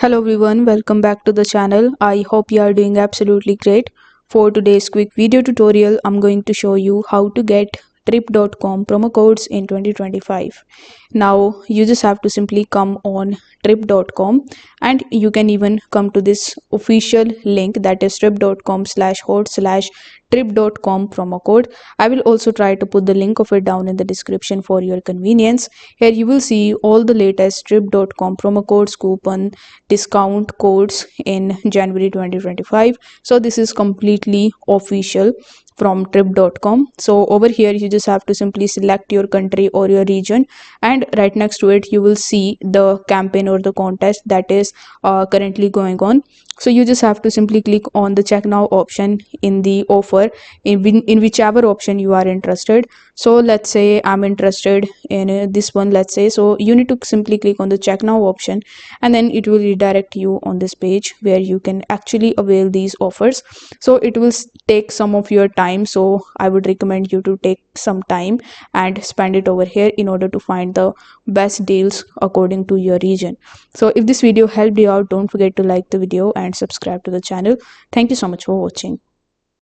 Hello everyone, welcome back to the channel. I hope you are doing absolutely great. For today's quick video tutorial, I'm going to show you how to get trip.com promo codes in 2025. Now you just have to simply come on trip.com and you can even come to this official link, that is trip.com/hot/trip.com promo code. I will also try to put the link of it down in the description for your convenience. Here you will see all the latest trip.com promo codes, coupon, discount codes in January 2025. So this is completely official from trip.com. So over here you just have to simply select your country or your region, and right next to it you will see the campaign or the contest that is currently going on. So you just have to simply click on the check now option in the offer in whichever option you are interested. So let's say I'm interested in this one, let's say. So you need to simply click on the check now option, and then it will redirect you on this page where you can actually avail these offers. So it will take some of your time, so I would recommend you to take some time and spend it over here in order to find the best deals according to your region. So if this video helped you out, don't forget to like the video and subscribe to the channel. Thank you so much for watching.